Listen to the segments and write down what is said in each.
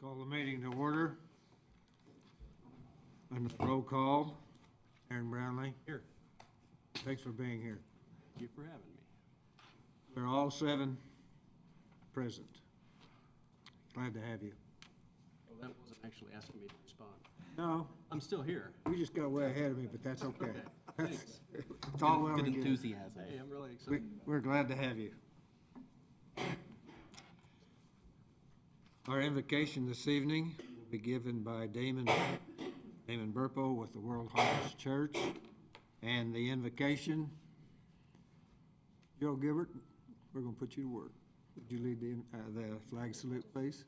Call the meeting to order. And the roll call, Aaron Brownlee. Here. Thanks for being here. Thank you for having me. We're all 7 present. Glad to have you. Well, that wasn't actually asking me to respond. No, I'm still here. you just got way ahead of me, but that's okay. Okay, thanks. It's all well Good and good. enthusiasm. Hey, I'm really excited. We're glad to have you. Our invocation this evening will be given by Damon Burpo with the World Harvest Church. And the invocation, Joe Gilbert, we're going to put you to work. Would you lead the flag salute, please?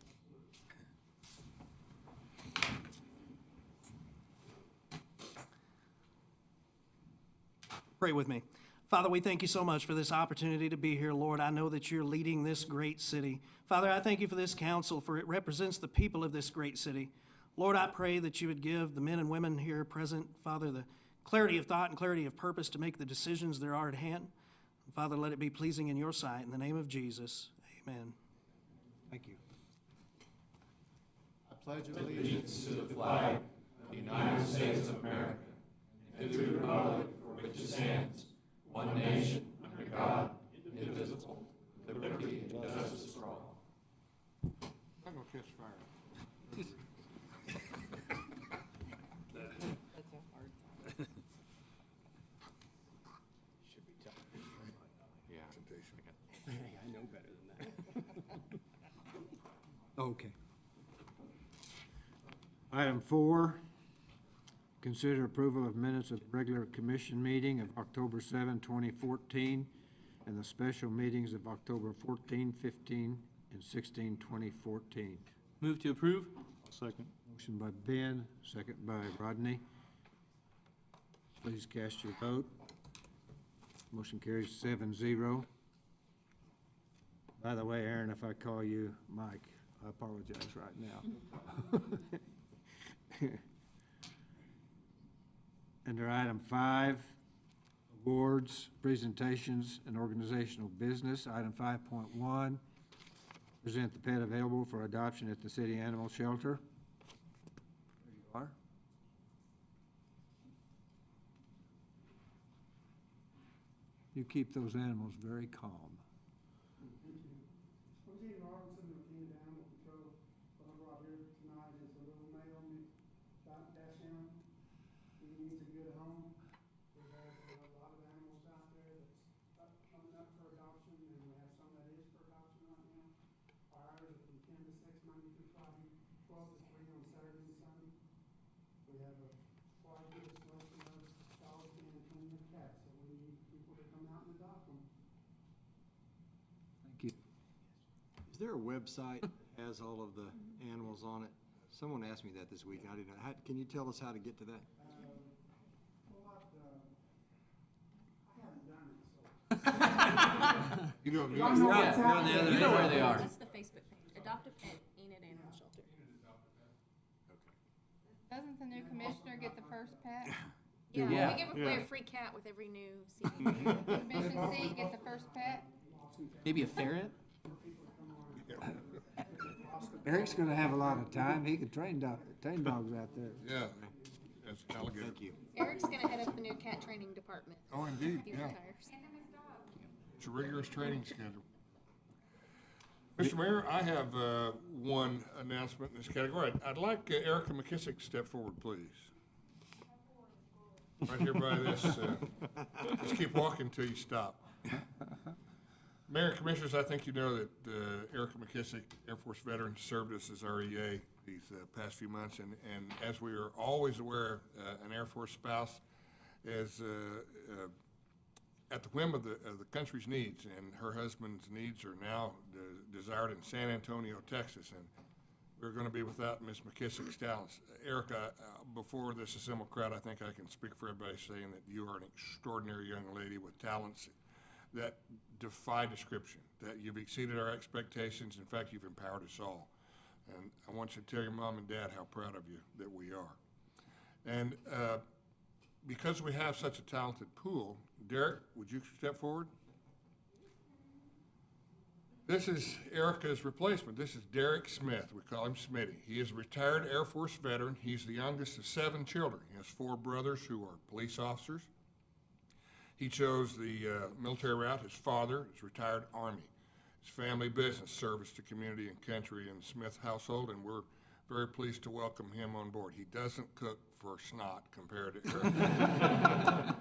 Pray with me. Father, we thank you so much for this opportunity to be here, Lord. I know that you're leading this great city. Father, I thank you for this council, for it represents the people of this great city. Lord, I pray that you would give the men and women here present, Father, the clarity of thought and clarity of purpose to make the decisions there are at hand. Father, let it be pleasing in your sight. In the name of Jesus, amen. Thank you. I pledge allegiance to the flag of the United States of America and to the republic for which it stands, one nation, under God, indivisible, with liberty and justice for all. I'm going to catch fire. Should be tough. Yeah. Hey, I know better than that. Okay. Item 4, consider approval of minutes of the regular commission meeting of October 7, 2014, and the special meetings of October 14, 15, and 16, 2014. Move to approve? Second. Motion by Ben, second by Rodney. Please cast your vote. Motion carries 7-0. By the way, Aaron, if I call you Mike, I apologize right now. Under item 5, awards, presentations, and organizational business. Item 5.1, present the pet available for adoption at the city animal shelter. There you are. You keep those animals very calm. I'm Gene Robinson with Enid Animal Control. What I brought here tonight is a little male Dachshund. He needs a good home. We have a lot of animals out there that's coming up for adoption, and we have some that is for adoption right now. Our hours are from 10 to 6, Monday through Friday, 12 to 3 on Saturday and Sunday. We have a quite good selection of dogs and plenty of cats, so we need people to come out and adopt them. Thank you. Is there a website that has all of the animals on it? Someone asked me that this week. I didn't know. Can you tell us how to get to that? I haven't done it, so. You don't need I know what's out there. You know where they are. That's the Facebook page, Adopt a Pet, Enid Animal Shelter. Doesn't the new commissioner get the first pet? Yeah, Yeah. we give away a free cat with every new season. Commission C get the first pet? Maybe a ferret? Eric's gonna have a lot of time. He could train dogs out there. Yeah, that's alligator. Thank you. Eric's gonna head up the new cat training department. Oh, indeed, He yeah. retires. It's a rigorous training schedule. Mr. Mayor, I have one announcement in this category. I'd like Erica McKissick to step forward, please. Right here by this. Just keep walking until you stop. Mayor and Commissioners, I think you know that Erica McKissick, Air Force veteran, served us as REA these past few months, and as we are always aware, an Air Force spouse is at the whim of the country's needs, and her husband's needs are now desired in San Antonio, Texas, and we're going to be without Miss McKissick's talents. Erica, before this assembled crowd, I think I can speak for everybody saying that you are an extraordinary young lady with talents that defy description, that you've exceeded our expectations. In fact, you've empowered us all. And I want you to tell your mom and dad how proud of you that we are. And because we have such a talented pool, Derek, would you step forward? This is Erica's replacement. This is Derek Smith. We call him Smitty. He is a retired Air Force veteran. He's the youngest of 7 children. He has 4 brothers who are police officers. He chose the military route. His father is retired Army. His family business, service to community and country in the Smith household, and we're very pleased to welcome him on board. He doesn't cook for snot compared to Erica.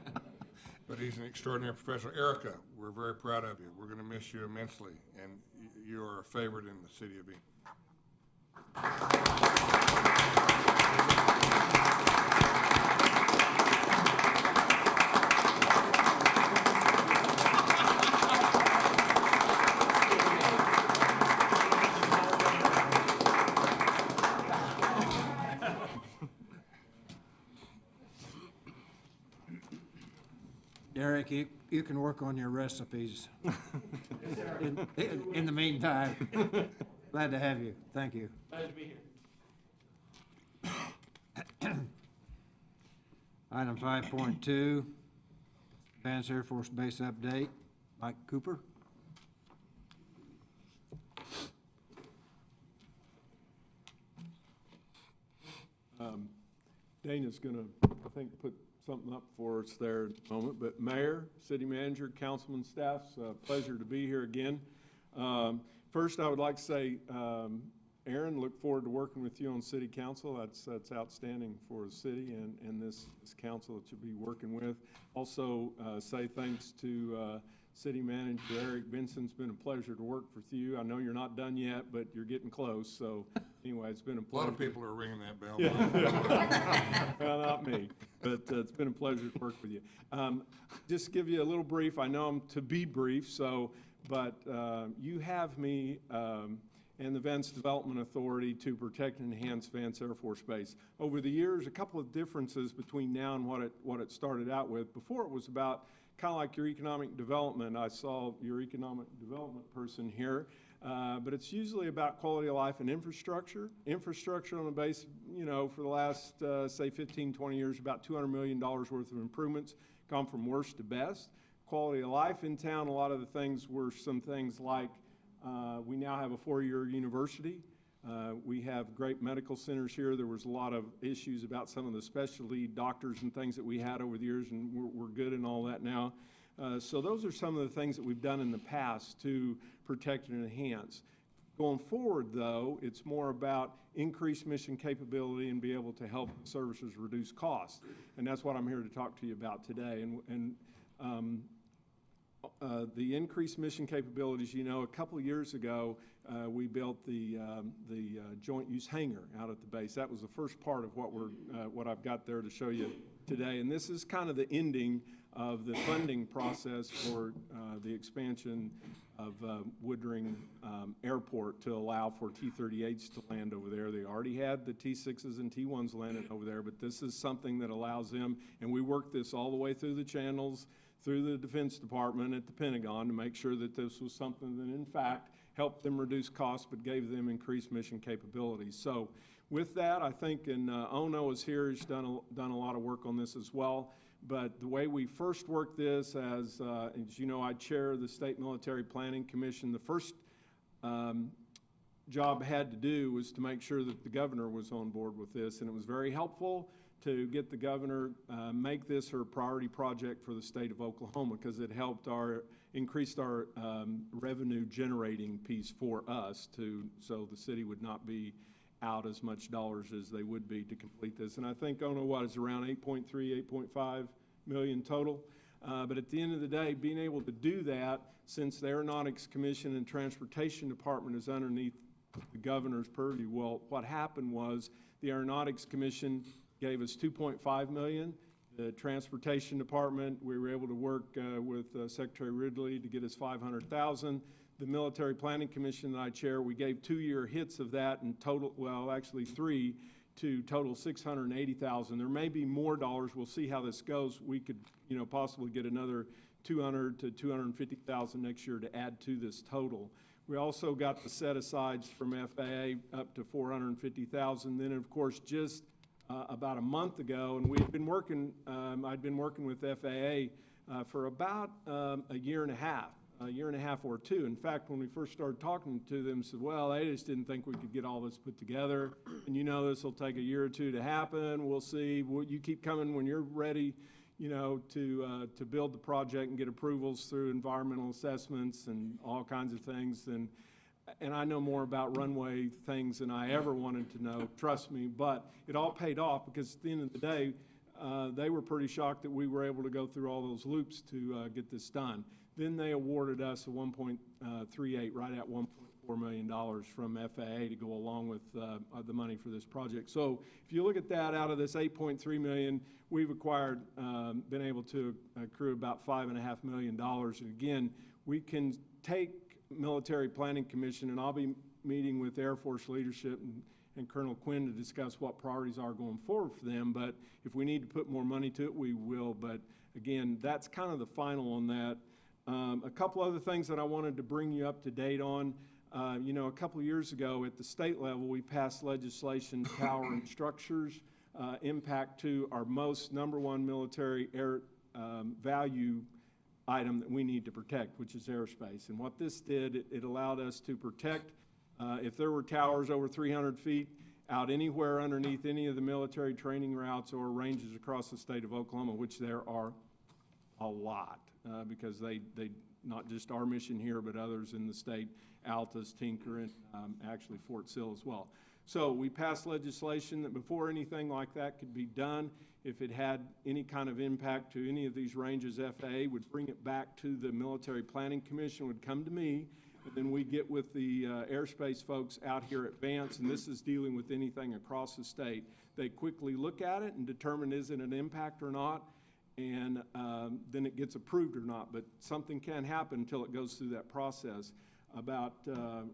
But he's an extraordinary professional. Erica, we're very proud of you. We're going to miss you immensely, and you are a favorite in the city of Enid. Derek, you can work on your recipes in the meantime. Glad to have you. Thank you. Glad to be here. Item 5.2, Vance Air Force Base update. Mike Cooper. Dana's going to, I think, put something up for us there at the moment. But Mayor, City Manager, Councilman, staff, it's a pleasure to be here again. First, I would like to say, Aaron, look forward to working with you on City Council. That's outstanding for the city and this council that you'll be working with. Also, say thanks to City Manager Eric Benson's been a pleasure to work with you. I know you're not done yet, but you're getting close. So anyway, it's been a A pleasure. lot of people are ringing that bell. Well, not me, but it's been a pleasure to work with you. Just give you a little brief. I know I'm to be brief, but you have me and the Vance Development Authority to protect and enhance Vance Air Force Base. Over the years, a couple of differences between now and what it started out with. Before, it was about kind of like your economic development. I saw your economic development person here. But it's usually about quality of life and infrastructure. Infrastructure on the base, for the last, say, 15, 20 years, about $200 million worth of improvements, gone from worst to best. Quality of life in town, a lot of the things were some things like we now have a 4-year university. We have great medical centers here. There was a lot of issues about some of the specialty doctors and things that we had over the years, and we're good in all that now. So those are some of the things that we've done in the past to protect and enhance. Going forward, though, it's more about increased mission capability and be able to help services reduce costs. And that's what I'm here to talk to you about today. The increased mission capabilities, a couple of years ago, we built the joint use hangar out at the base. That was the first part of what I've got there to show you today. And this is kind of the ending of the funding process for the expansion of Woodring Airport to allow for T-38s to land over there. They already had the T-6s and T-1s landed over there, but this is something that allows them, and we worked this all the way through the channels, through the Defense Department at the Pentagon to make sure that this was something that, in fact, helped them reduce costs but gave them increased mission capabilities. So with that, I think, and Ono is here, he's done a lot of work on this as well. But the way we first worked this, as you know, I chair the State Military Planning Commission. The first job I had to do was to make sure that the governor was on board with this, and it was very helpful to get the governor make this her priority project for the state of Oklahoma, because it helped increased our revenue generating piece for us so the city would not be out as much dollars as they would be to complete this. And I think, is around 8.3, 8.5 million total. But at the end of the day, being able to do that, since the Aeronautics Commission and Transportation Department is underneath the governor's purview, well, what happened was the Aeronautics Commission gave us 2.5 million. The Transportation Department, we were able to work with Secretary Ridley to get us 500,000. The Military Planning Commission that I chair, we gave 2-year hits of that in total, well, actually 3, to total 680,000. There may be more dollars. We'll see how this goes. We could, possibly get another 200 to 250,000 next year to add to this total. We also got the set-asides from FAA up to 450,000. Then, of course, just about a month ago, and we've been working, I'd been working with FAA for about a year and a half. a year and a half or two. In fact, when we first started talking to them, said, well, they just didn't think we could get all this put together. And this will take a year or two to happen. We'll see. You keep coming when you're ready, to build the project and get approvals through environmental assessments and all kinds of things. And I know more about runway things than I ever wanted to know, trust me. But it all paid off because at the end of the day, they were pretty shocked that we were able to go through all those loops to get this done. Then they awarded us a 1.38, right at $1.4 million from FAA to go along with the money for this project. So if you look at that, out of this $8.3 million, we've been able to accrue about $5.5 million. And again, we can take Military Planning Commission, and I'll be meeting with Air Force leadership and Colonel Quinn to discuss what priorities are going forward for them. But if we need to put more money to it, we will. But again, that's kind of the final on that. A couple other things that I wanted to bring you up to date on. A couple of years ago at the state level, we passed legislation, power and structures, impact to our number one military air value item that we need to protect, which is airspace. And what this did, it allowed us to protect, if there were towers over 300 feet out anywhere underneath any of the military training routes or ranges across the state of Oklahoma, which there are a lot, because they not just our mission here, but others in the state, Altus, Tinker, and actually Fort Sill as well. So we passed legislation that before anything like that could be done, if it had any kind of impact to any of these ranges, FAA would bring it back to the Military Planning Commission, would come to me, and then we get with the airspace folks out here at Vance, and this is dealing with anything across the state. They quickly look at it and determine is it an impact or not, and then it gets approved or not. But something can happen until it goes through that process. About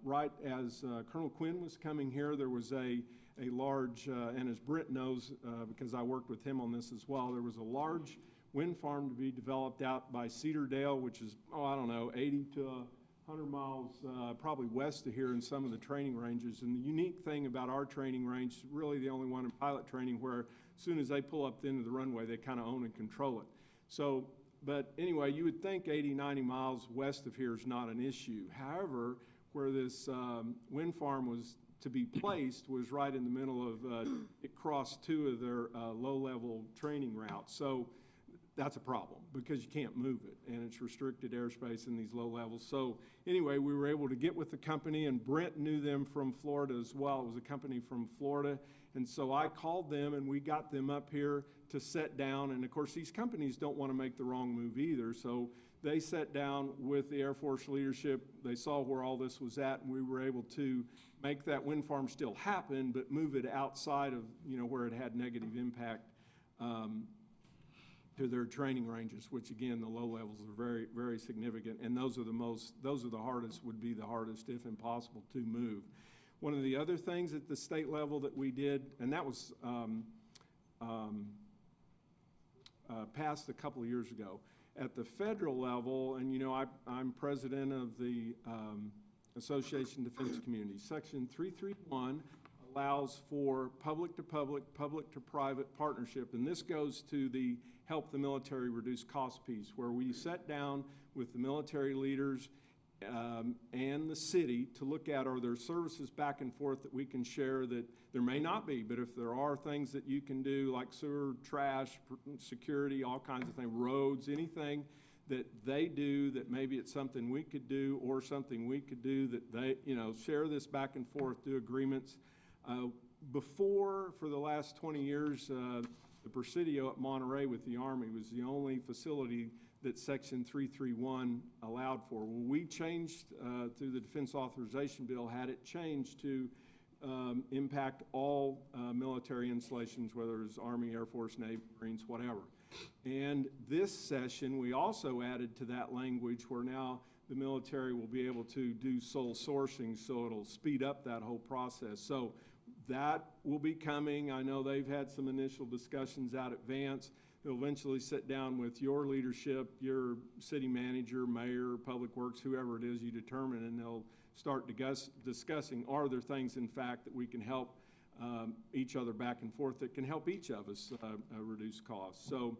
right as Colonel Quinn was coming here, there was a large, and as Britt knows, because I worked with him on this as well, there was a large wind farm to be developed out by Cedardale, which is, 80 to 100 miles probably west of here in some of the training ranges. And the unique thing about our training range, really the only one in pilot training, where as soon as they pull up the end of the runway, they kind of own and control it. So, but anyway, you would think 80, 90 miles west of here is not an issue. However, where this wind farm was to be placed was right in the middle of, it crossed two of their low-level training routes. So that's a problem because you can't move it, and it's restricted airspace in these low levels. So anyway, we were able to get with the company, and Brent knew them from Florida as well. It was a company from Florida, and so I called them, and we got them up here to sit down. And of course, these companies don't want to make the wrong move either, so they sat down with the Air Force leadership. They saw where all this was at, and we were able to make that wind farm still happen, but move it outside of, where it had negative impact to their training ranges, which again, the low levels are very, very significant. And those are the hardest, would be the hardest, if impossible, to move. One of the other things at the state level that we did, and that was passed a couple of years ago. At the federal level, and I'm president of the Association of Defense Communities. Section 331 allows for public-to-public, public-to-private partnership, and this goes to the help the military reduce cost piece, where we sat down with the military leaders and the city to look at, are there services back and forth that we can share that there may not be, but if there are things that you can do, like sewer, trash, security, all kinds of things, roads, anything that they do that maybe it's something we could do or something we could do that they, share this back and forth, do agreements. For the last 20 years, the Presidio at Monterey with the Army was the only facility that Section 331 allowed for. Well, we changed through the Defense Authorization Bill, had it changed to impact all military installations, whether it's Army, Air Force, Navy, Marines, whatever. And this session, we also added to that language where now the military will be able to do sole sourcing, so it'll speed up that whole process. So that will be coming. I know they've had some initial discussions out at Vance. They'll eventually sit down with your leadership, your city manager, mayor, public works, whoever it is you determine, and they'll start discussing, are there things, in fact, that we can help each other back and forth that can help each of us reduce costs. So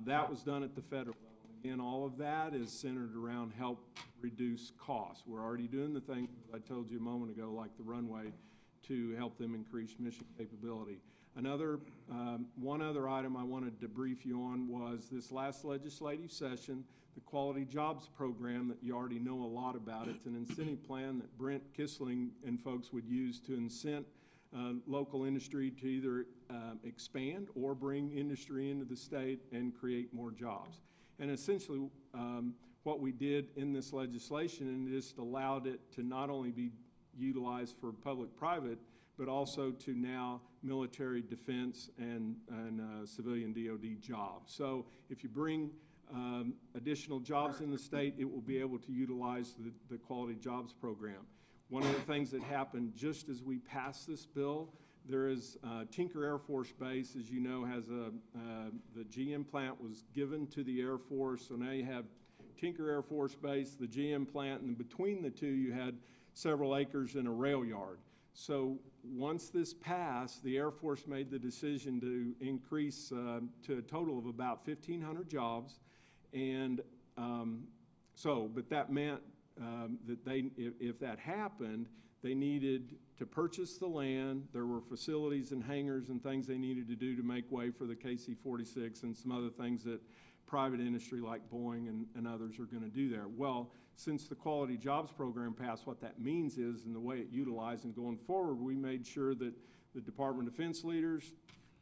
that was done at the federal level. Again, all of that is centered around help reduce costs. We're already doing the things I told you a moment ago, like the runway, to help them increase mission capability. One other item I wanted to brief you on was this last legislative session, the Quality Jobs Program that you already know a lot about. It's an incentive plan that Brent Kissling and folks would use to incent local industry to either expand or bring industry into the state and create more jobs. And essentially, what we did in this legislation, and just allowed it to not only be utilized for public-private, but also to now military defense and civilian DOD jobs. So if you bring additional jobs in the state, it will be able to utilize the Quality Jobs Program. One of the things that happened just as we passed this bill, there is Tinker Air Force Base, as you know, has the GM plant was given to the Air Force. So now you have Tinker Air Force Base, the GM plant, and between the two you had several acres and a rail yard. So once this passed, the Air Force made the decision to increase to a total of about 1,500 jobs. And but that meant that if that happened, they needed to purchase the land. There were facilities and hangars and things they needed to do to make way for the KC-46 and some other things that private industry like Boeing and others are going to do there. Well, since the Quality Jobs Program passed, what that means is, and the way it utilized and going forward, we made sure that the Department of Defense leaders,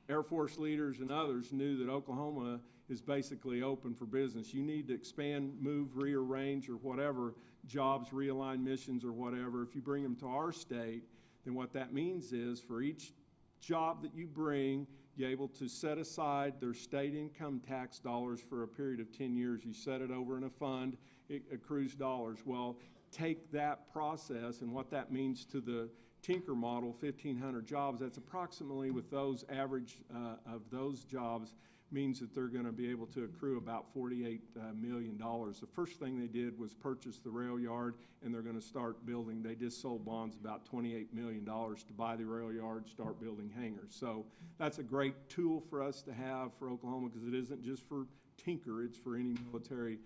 Air Force leaders, and others knew that Oklahoma is basically open for business. You need to expand, move, rearrange, or whatever, jobs, realign missions, or whatever. If you bring them to our state, then what that means is for each job that you bring, you're able to set aside their state income tax dollars for a period of 10 years. You set it over in a fund, it accrues dollars. Well, take that process and what that means to the Tinker model, 1,500 jobs, that's approximately, with those average of those jobs, means that they're going to be able to accrue about $48 million. The first thing they did was purchase the rail yard, and they're going to start building. They just sold bonds about $28 million to buy the rail yard, start building hangars. So that's a great tool for us to have for Oklahoma, because it isn't just for Tinker, it's for any military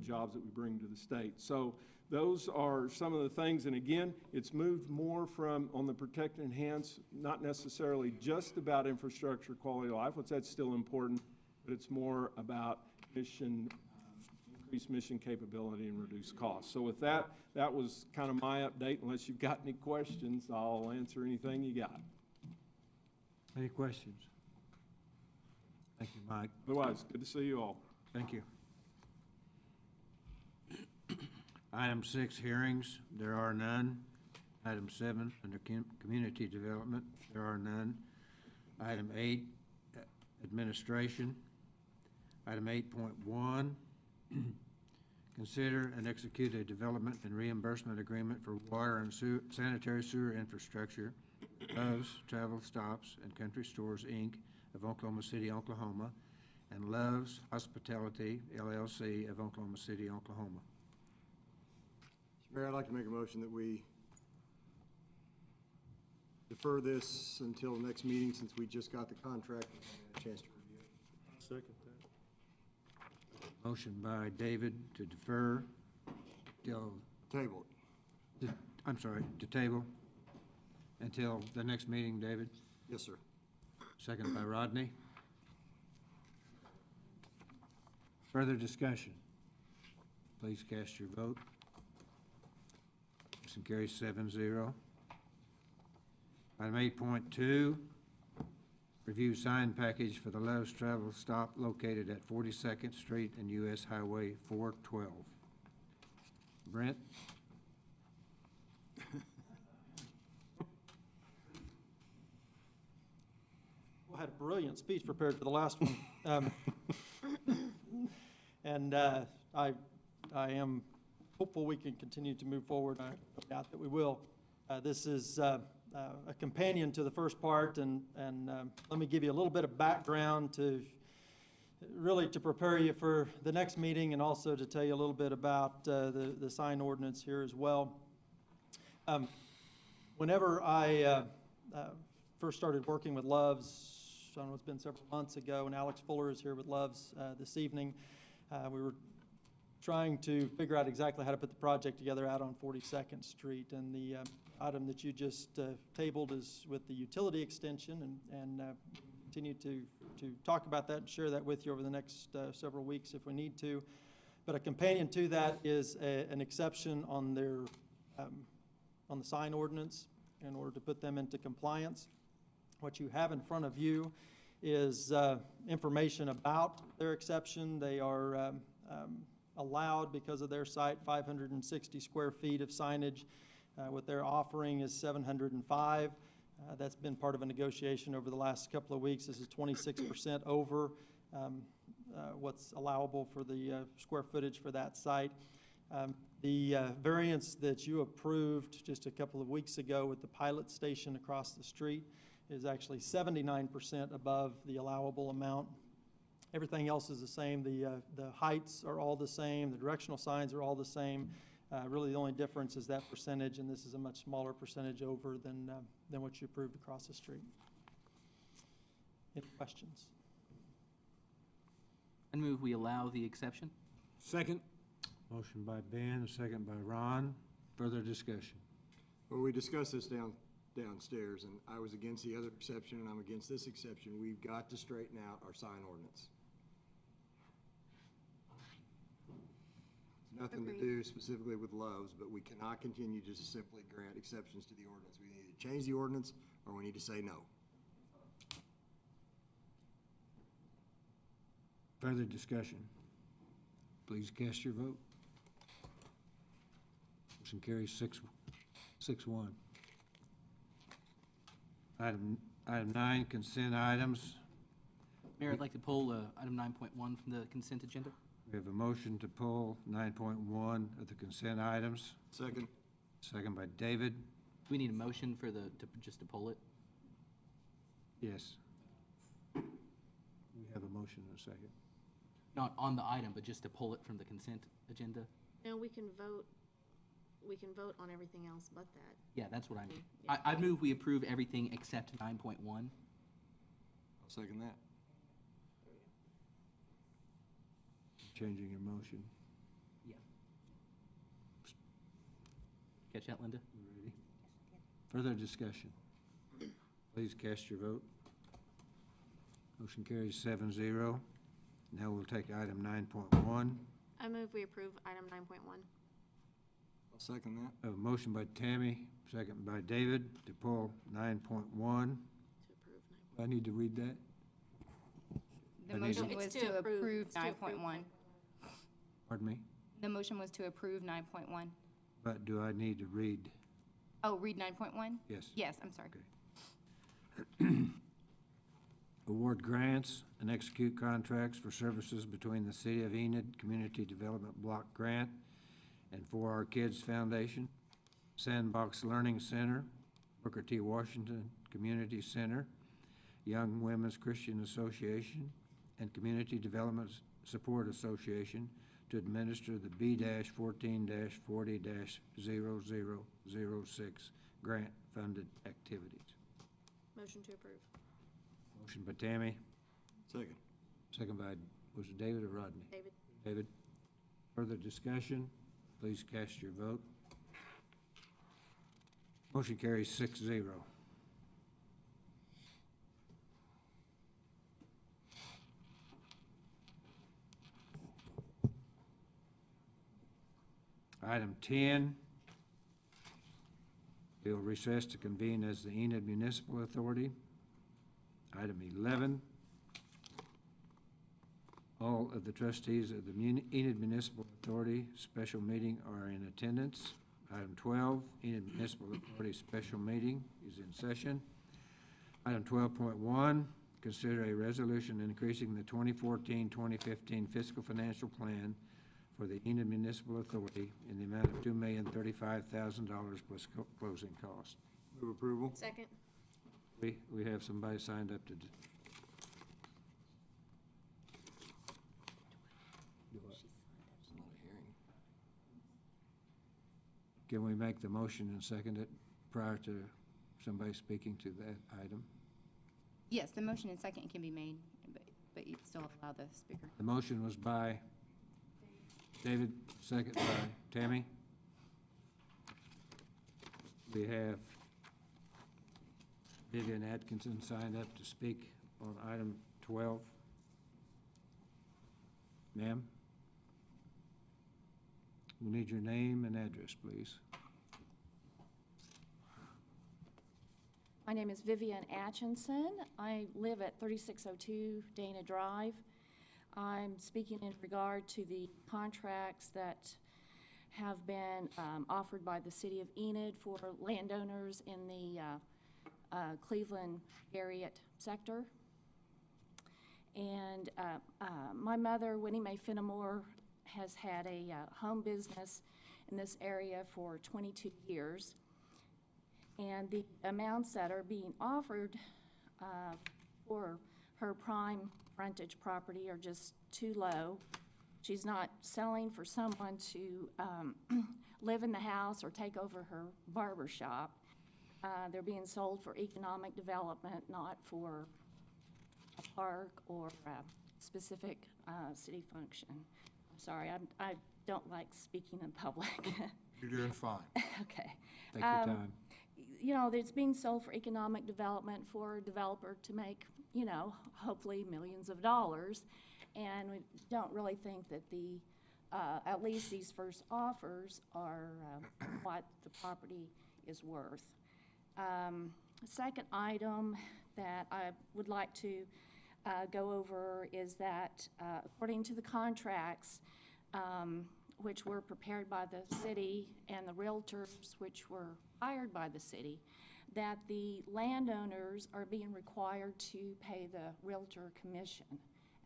jobs that we bring to the state. So those are some of the things, and again, it's moved more from on the protect and enhance, not necessarily just about infrastructure, quality of life, which that's still important, but it's more about mission, increase mission capability and reduce costs. So with that, that was kind of my update. Unless you've got any questions, I'll answer anything you got. Any questions? Thank you, Mike. Otherwise, good to see you all. Thank you. Item 6, hearings, there are none. Item 7, under community development, there are none. Item 8, administration. Item 8.1, consider and execute a development and reimbursement agreement for water and sanitary sewer infrastructure, Love's Travel Stops and Country Stores, Inc. of Oklahoma City, Oklahoma, and Love's Hospitality, LLC of Oklahoma City, Oklahoma. Mayor, I'd like to make a motion that we defer this until the next meeting, since we just got the contract and had a chance to review it. Second that. Motion by David to defer till, Table it. to table until the next meeting, David. Yes, sir. Second by Rodney. Further discussion? Please cast your vote. Motion carries 7-0. Item 8.2, review sign package for the Love's Travel Stop located at 42nd Street and U.S. Highway 412. Brent? I had a brilliant speech prepared for the last one. And I am hopeful we can continue to move forward. I doubt that we will. This is a companion to the first part, and let me give you a little bit of background to really to prepare you for the next meeting, and also to tell you a little bit about the sign ordinance here as well. Whenever I first started working with Love's, I don't know, it's been several months ago, and Alex Fuller is here with Love's this evening. We were trying to figure out exactly how to put the project together out on 42nd Street. And the item that you just tabled is with the utility extension, and continue to talk about that and share that with you over the next several weeks if we need to. But a companion to that is an exception on their, on the sign ordinance in order to put them into compliance. What you have in front of you is information about their exception. They are allowed, because of their site, 560 square feet of signage. What they're offering is 705. That's been part of a negotiation over the last couple of weeks. This is 26% over what's allowable for the square footage for that site. The variance that you approved just a couple of weeks ago with the pilot station across the street is actually 79% above the allowable amount. Everything else is the same. The heights are all the same. The directional signs are all the same. Really, the only difference is that percentage, and this is a much smaller percentage over than what you approved across the street. Any questions? I move we allow the exception. Second? Motion by Ben, a second by Ron. Further discussion. Well, we discussed this downstairs, and I was against the other exception, and I'm against this exception. We've got to straighten out our sign ordinance. It's nothing to do specifically with Love's, but we cannot continue just to simply grant exceptions to the ordinance. We need to change the ordinance, or we need to say no. Further discussion. Please cast your vote. Motion carries 6-1. Item 9, consent items. Mayor, I'd like to pull item 9.1 from the consent agenda. We have a motion to pull 9.1 of the consent items. Second. Second by David. Do we need a motion for just to pull it? Yes. We have a motion in a second. Not on the item, but just to pull it from the consent agenda? No, we can vote on everything else but that. Yeah, that's what I mean. Yeah. I move we approve everything except 9.1. I'll second that. Changing your motion. Yeah. Catch that, Linda? You ready? Further discussion. Please cast your vote. Motion carries 7-0. Now we'll take item 9.1. I move we approve item 9.1. I'll second that. A motion by Tammy, second by David, to pull 9.1. To approve 9.1. I need to read that? The I need motion to- was It's to approve it's to approve 9.1. Pardon me? The motion was to approve 9.1. But do I need to read? Oh, read 9.1? Yes. Yes, I'm sorry. Okay. Award grants and execute contracts for services between the City of Enid Community Development Block Grant and For Our Kids Foundation, Sandbox Learning Center, Booker T. Washington Community Center, Young Women's Christian Association, and Community Development Support Association to administer the B-14-40-0006 grant-funded activities. Motion to approve. Motion by Tammy, Second. second by, was it David or Rodney? David? David. Further discussion? Please cast your vote. Motion carries 6-0. Item 10, we will recess to convene as the Enid Municipal Authority. Item 11, all of the trustees of the Enid Municipal Authority special meeting are in attendance. Item 12, Enid Municipal Authority special meeting is in session. Item 12.1, consider a resolution increasing the 2014-2015 fiscal financial plan for the Enid Municipal Authority in the amount of $2,035,000 plus closing costs. Move approval. Second? We have somebody signed up to do what? It's not a hearing. Can we make the motion and second it prior to somebody speaking to that item? Yes, the motion and second can be made, but you still allow the speaker. The motion was by David, second by Tammy. We have Vivian Atkinson signed up to speak on item 12. Ma'am? We need your name and address, please. My name is Vivian Atchison. I live at 3602 Dana Drive. I'm speaking in regard to the contracts that have been offered by the city of Enid for landowners in the Cleveland area sector. And my mother, Winnie Mae Finnemore, has had a home business in this area for 22 years. And the amounts that are being offered for her prime frontage property are just too low. She's not selling for someone to live in the house or take over her barber shop. They're being sold for economic development, not for a park or a specific city function. I'm sorry, I don't like speaking in public. You're doing fine. Okay. Take your time. You know, it's being sold for economic development for a developer to make, you know, hopefully millions of dollars. And we don't really think that the, at least these first offers are what the property is worth. Second item that I would like to go over is that according to the contracts, which were prepared by the city and the realtors, which were hired by the city, that the landowners are being required to pay the realtor commission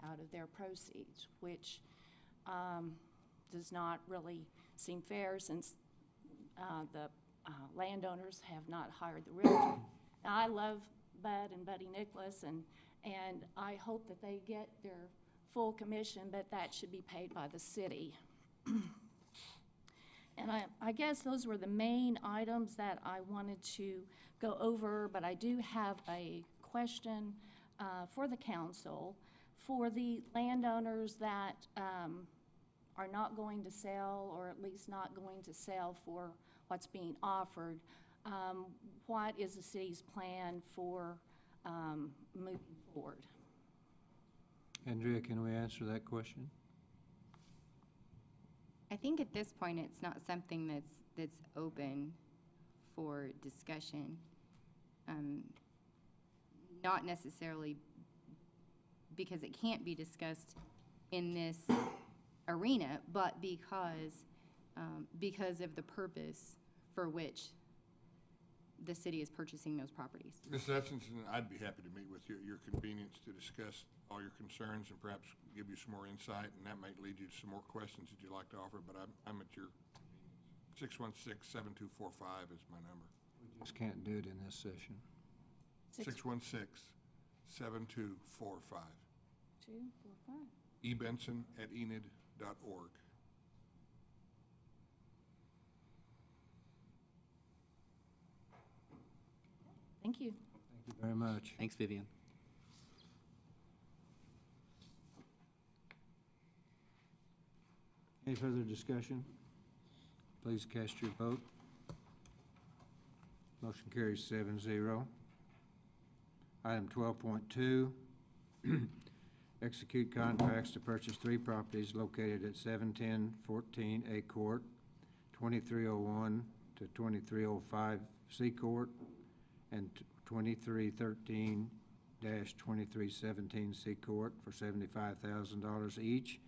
out of their proceeds, which does not really seem fair since the landowners have not hired the realtor. Now, I love Bud and Buddy Nicholas, and I hope that they get their full commission, but that should be paid by the city. And I guess those were the main items that I wanted to go over, but I do have a question for the council. For the landowners that are not going to sell, or at least not going to sell for what's being offered, what is the city's plan for moving forward? Andrea, can we answer that question? I think at this point, it's not something that's open for discussion. Not necessarily because it can't be discussed in this arena, but because of the purpose for which the city is purchasing those properties. Ms. Hutchinson, I'd be happy to meet with you at your convenience to discuss all your concerns and perhaps give you some more insight, and that might lead you to some more questions that you'd like to offer, but I'm at your 616-7245 is my number. We just can't do it in this session. 616-7245. 245. ebenson@enid.org. Thank you. Thank you very much. Thanks, Vivian. Any further discussion? Please cast your vote. Motion carries 7-0. Item 12.2, execute contracts to purchase 3 properties located at 71014 A Court, 2301 to 2305 C Court, and 2313-2317 C Court for $75,000 each,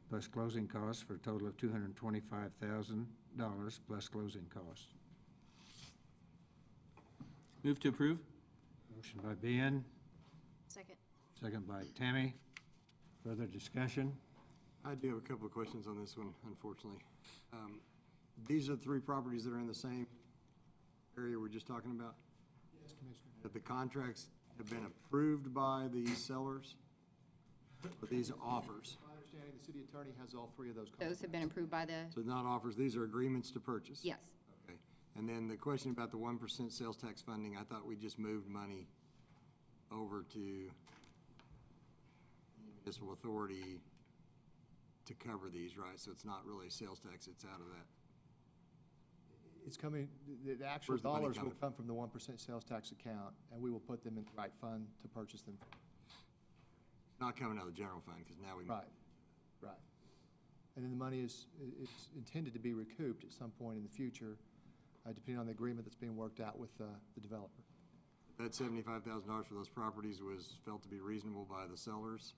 plus closing costs for a total of $225,000 plus closing costs. Move to approve? Motion by Ben, Second. second by Tammy. Further discussion? I do have a couple of questions on this one, unfortunately. These are the 3 properties that are in the same area we're just talking about? Yes, Commissioner. That the contracts have been approved by the sellers? Or these are offers? My understanding, the city attorney has all 3 of those Those contracts. have been approved by the, So not offers, these are agreements to purchase? yes. Okay. And then the question about the 1% sales tax funding, I thought we just moved money over to municipal authority to cover these, right? So it's not really sales tax, it's out of that. It's coming, the actual Where's the money dollars will coming come from the 1% sales tax account, and we will put them in the right fund to purchase them. Not coming out of the general fund, because now we. Right, right. And then the money is intended to be recouped at some point in the future, depending on the agreement that's being worked out with the developer. That $75,000 for those properties was felt to be reasonable by the sellers.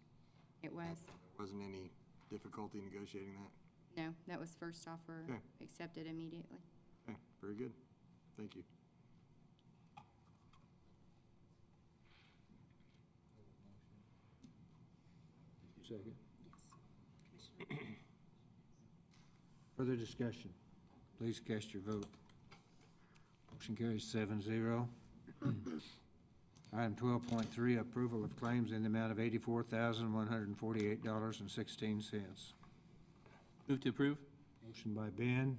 It was. There wasn't any difficulty negotiating that? No, that was first offer, Okay. accepted immediately. Okay, very good. Thank you. Second. Further discussion? Please cast your vote. Motion carries 7-0. Item 12.3, approval of claims in the amount of $84,148.16. Move to approve. Motion by Ben,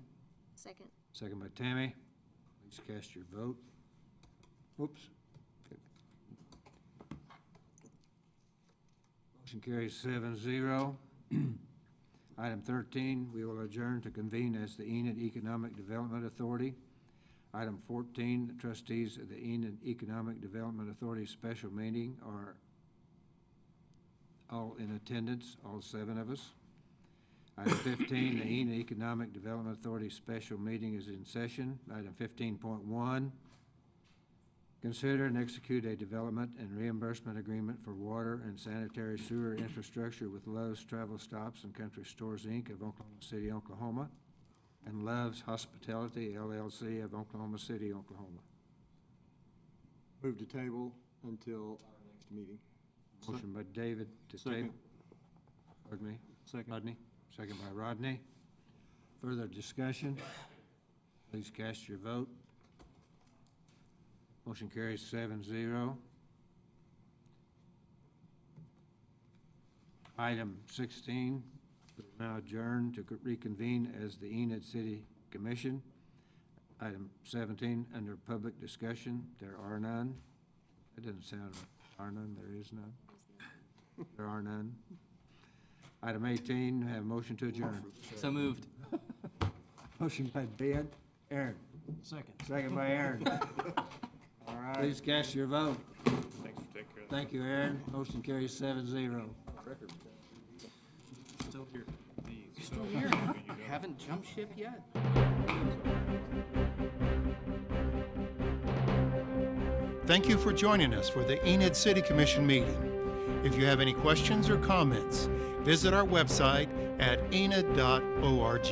Second. second by Tammy. Please cast your vote. Whoops. Motion carries 7-0. Item 13, we will adjourn to convene as the Enid Economic Development Authority. Item 14, the trustees of the Enid Economic Development Authority special meeting are all in attendance, all 7 of us. Item 15, the Enid Economic Development Authority special meeting is in session. Item 15.1, consider and execute a development and reimbursement agreement for water and sanitary sewer infrastructure with Love's Travel Stops and Country Stores, Inc. of Oklahoma City, Oklahoma, and Love's Hospitality, LLC of Oklahoma City, Oklahoma. Move to table until our next meeting. Motion by David to table. Pardon me? Second. Rodney? Second by Rodney. Further discussion? Please cast your vote. Motion carries 7-0. Item 16, we will now adjourn to reconvene as the Enid City Commission. Item 17, under public discussion, there are none. That doesn't sound right. Are none, there is none. There are none. Item 18, have a motion to adjourn. So moved. Motion by Ben. Aaron. Second. Second by Aaron. All right. Please cast your vote. Thanks for taking care of that. Thank you, Aaron. Motion carries 7-0. Still here. Still here. Haven't jumped ship yet. Thank you for joining us for the Enid City Commission meeting. If you have any questions or comments, visit our website at enid.org.